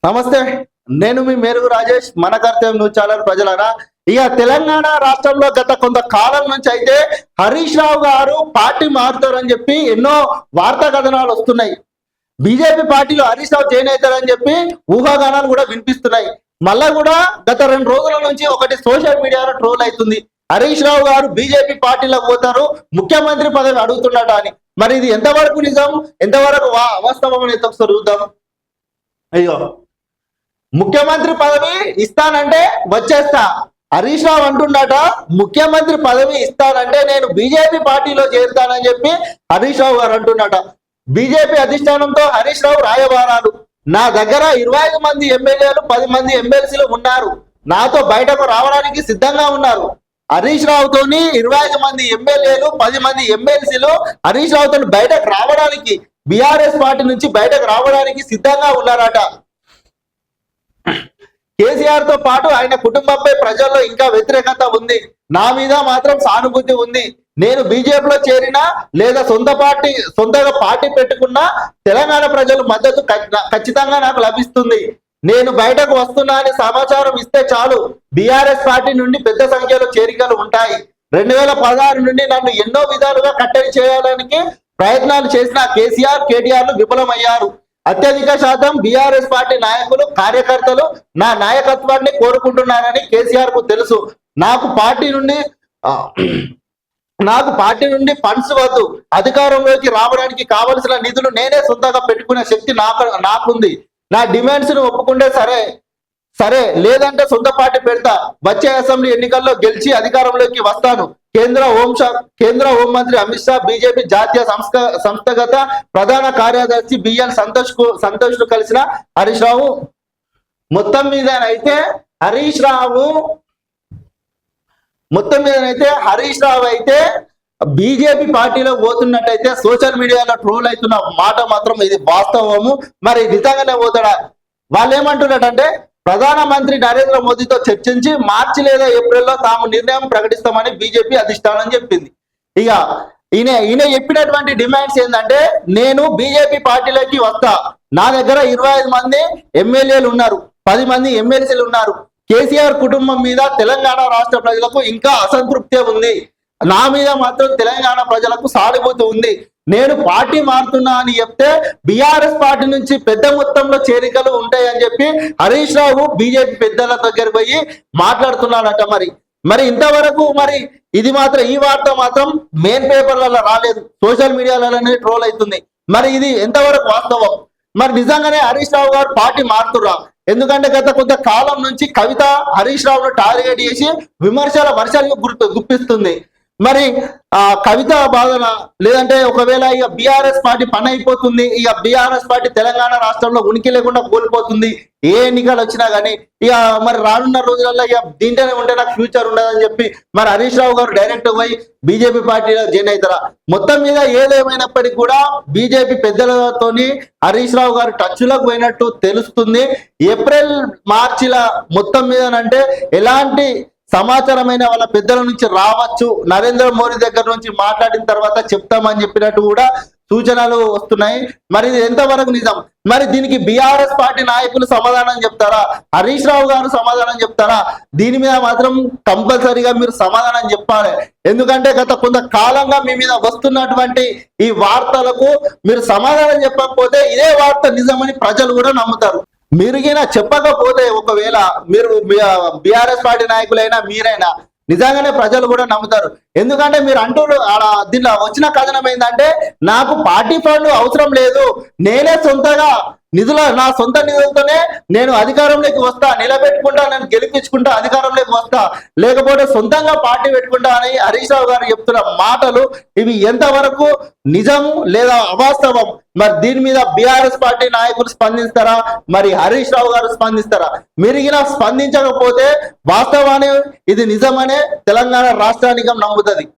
నమస్తే, నేను మీ మేరుగు రాజేష్. మన కర్తవ్యం న్యూస్ ఛానల్ ప్రజలరా, ఇక తెలంగాణ రాష్ట్రంలో గత కొంతకాలం నుంచి అయితే హరీష్ రావు గారు పార్టీ మారుతారని చెప్పి ఎన్నో వార్తా కథనాలు వస్తున్నాయి. బీజేపీ పార్టీలో హరీష్ రావు జాయిన్ అవుతారని చెప్పి ఊహాగానాలు కూడా వినిపిస్తున్నాయి. మళ్ళా కూడా గత 2 రోజుల నుంచి ఒకటి సోషల్ మీడియాలో ట్రోల్ అవుతుంది. హరీష్ రావు గారు బీజేపీ పార్టీలోకి పోతారు, ముఖ్యమంత్రి పదవి అడుగుతున్నట అని. మరి ఇది ఎంతవరకు నిజం, ఎంతవరకు అవాస్తవం అనేది ఒకసారి చూద్దాం. అయ్యో, ముఖ్యమంత్రి పదవి ఇస్తానంటే వచ్చేస్తా. హరీష్ రావు అంటున్నట ముఖ్యమంత్రి పదవి ఇస్తానంటే నేను బీజేపీ పార్టీలో చేరుతానని చెప్పి హరీష్ రావు గారు అంటున్నట. బీజేపీ అధిష్టానంతో హరీష్ రావు రాయబారాలు. నా దగ్గర 25 మంది ఎమ్మెల్యేలు, 10 మంది ఎమ్మెల్సీలు ఉన్నారు, నాతో బయటకు రావడానికి సిద్ధంగా ఉన్నారు. హరీష్ రావుతోని 25 మంది ఎమ్మెల్యేలు, 10 మంది ఎమ్మెల్సీలు హరీష్ రావుతో బయటకు రావడానికి, బీఆర్ఎస్ పార్టీ నుంచి బయటకు రావడానికి సిద్ధంగా ఉన్నారట. కేసీఆర్ తో పాటు ఆయన కుటుంబంపై ప్రజల్లో ఇంకా వ్యతిరేకత ఉంది, నా మీద మాత్రం సానుభూతి ఉంది. నేను బీజేపీలో చేరినా లేదా సొంతగా పార్టీ పెట్టుకున్నా తెలంగాణ ప్రజలు మద్దతు ఖచ్చితంగా నాకు లభిస్తుంది. నేను బయటకు వస్తున్నా అని సమాచారం ఇస్తే చాలు, బీఆర్ఎస్ పార్టీ నుండి పెద్ద సంఖ్యలో చేరికలు ఉంటాయి. 2016 నుండి నన్ను ఎన్నో విధాలుగా కట్టడి చేయడానికి ప్రయత్నాలు చేసిన కేసీఆర్, కేటీఆర్లు విఫలమయ్యారు. అత్యధిక శాతం బీఆర్ఎస్ పార్టీ నాయకులు, కార్యకర్తలు నా నాయకత్వాన్ని కోరుకుంటున్నారని కేసీఆర్ కు తెలుసు. నాకు పార్టీ నుండి ఫండ్స్ వద్దు, అధికారంలోకి రావడానికి కావలసిన నిధులు నేనే సొంతంగా పెట్టుకునే శక్తి నాకుంది. నా డిమాండ్స్ ను ఒప్పుకుంటే సరే, లేదంటే సొంత పార్టీ పెడతా. వచ్చే అసెంబ్లీ ఎన్నికల్లో గెలిచి అధికారంలోకి వస్తాను. కేంద్ర హోంమంత్రి అమిత్ షా, బీజేపీ జాతీయ సంస్థాగత ప్రధాన కార్యదర్శి బిఎల్ సంతోష్ ను కలిసిన హరీష్ రావు. మొత్తం మీదనైతే హరీష్ రావు అయితే బీజేపీ పార్టీలో పోతున్నట్టయితే సోషల్ మీడియాలో ట్రోల్ అవుతున్న మాట మాత్రం ఇది వాస్తవము. మరి నిజంగానే పోతాడా? వాళ్ళు ఏమంటున్నారంటే ప్రధానమంత్రి నరేంద్ర మోదీతో చర్చించి మార్చి లేదా ఏప్రిల్లో తాము నిర్ణయం ప్రకటిస్తామని బీజేపీ అధిష్టానం చెప్పింది. ఇక ఈయన చెప్పినటువంటి డిమాండ్స్ ఏంటంటే, నేను బీజేపీ పార్టీలోకి వస్తా, నా దగ్గర 25 మంది ఎమ్మెల్యేలు ఉన్నారు, 10 మంది ఎమ్మెల్సీలు ఉన్నారు. కేసీఆర్ కుటుంబం మీద తెలంగాణ రాష్ట్ర ప్రజలకు ఇంకా అసంతృప్తి ఉంది, నా మీద మాత్రం తెలంగాణ ప్రజలకు సానుభూతి ఉంది. నేను పార్టీ మారుతున్నా అని చెప్తే బీఆర్ఎస్ పార్టీ నుంచి పెద్ద మొత్తంలో చేరికలు ఉంటాయని చెప్పి హరీష్ రావు బీజేపీ పెద్దల దగ్గర పోయి మాట్లాడుతున్నాడట. మరి ఇంతవరకు ఈ వార్త మాత్రం మెయిన్ పేపర్లలో రాలేదు, సోషల్ మీడియాలలోనే ట్రోల్ అవుతుంది. మరి ఇది ఎంతవరకు వాస్తవం? మరి నిజంగానే హరీష్ రావు గారు పార్టీ మారుతురా? ఎందుకంటే గత కొంత కాలం నుంచి కవిత హరీష్ రావును టార్గెట్ చేసి విమర్శల వర్షాలు గుప్పిస్తుంది. మరి కవిత బాధన, లేదంటే ఒకవేళ ఇక బీఆర్ఎస్ పార్టీ పని అయిపోతుంది, ఇక బీఆర్ఎస్ పార్టీ తెలంగాణ రాష్ట్రంలో ఉనికి లేకుండా కోల్పోతుంది ఏ ఎన్నికలు వచ్చినా కానీ, ఇక మరి రానున్న రోజులలో ఇక దీంట్లోనే ఉంటే నాకు ఫ్యూచర్ ఉండదని చెప్పి మరి హరీష్ రావు గారు డైరెక్ట్ పోయి బీజేపీ పార్టీలో జాయిన్ అవుతారా? మొత్తం మీద ఏదేమైనప్పటికీ కూడా బీజేపీ పెద్దలతోని హరీష్ రావు గారు టచ్ లోకి పోయినట్టు తెలుస్తుంది. ఏప్రిల్ మార్చిల మొత్తం మీదనంటే ఎలాంటి సమాచారమైన వాళ్ళ పెద్దల నుంచి రావచ్చు, నరేంద్ర మోదీ దగ్గర నుంచి మాట్లాడిన తర్వాత చెప్తామని చెప్పినట్టు కూడా సూచనలు వస్తున్నాయి. మరి ఇది ఎంతవరకు నిజం? మరి దీనికి బీఆర్ఎస్ పార్టీ నాయకులు సమాధానం చెప్తారా, హరీష్ రావు గారు సమాధానం చెప్తారా? దీని మీద మాత్రం కంపల్సరీగా మీరు సమాధానం చెప్పాలి. ఎందుకంటే గత కొంత కాలంగా మీ మీద వస్తున్నటువంటి ఈ వార్తలకు మీరు సమాధానం చెప్పకపోతే ఇదే వార్త నిజమని ప్రజలు కూడా నమ్ముతారు. మీరు చెప్పకపోతే ఒకవేళ మీరు బీఆర్ఎస్ పార్టీ నాయకులైనా మీరైనా నిజంగానే ప్రజలు కూడా నమ్ముతారు. ఎందుకంటే మీరు దీనిలో వచ్చిన కథనం ఏంటంటే, నాకు పార్టీ ఫండ్ అవసరం లేదు, నేనే నా సొంత నిధులతోనే నేను అధికారంలోకి వస్తా, నిలబెట్టుకుంటా, నేను గెలిపించుకుంటా, అధికారంలోకి వస్తా, లేకపోతే సొంతంగా పార్టీ పెట్టుకుంటా అని హరీష్ రావు గారు చెప్తున్న మాటలు ఇవి ఎంతవరకు నిజము లేదా అవాస్తవం? మరి దీని మీద బీఆర్ఎస్ పార్టీ నాయకులు స్పందిస్తారా, మరి హరీష్ రావు గారు స్పందిస్తారా? మీరు స్పందించకపోతే వాస్తవాన్ని ఇది నిజమనే తెలంగాణ రాష్ట్రానికి నమ్ముతుంది.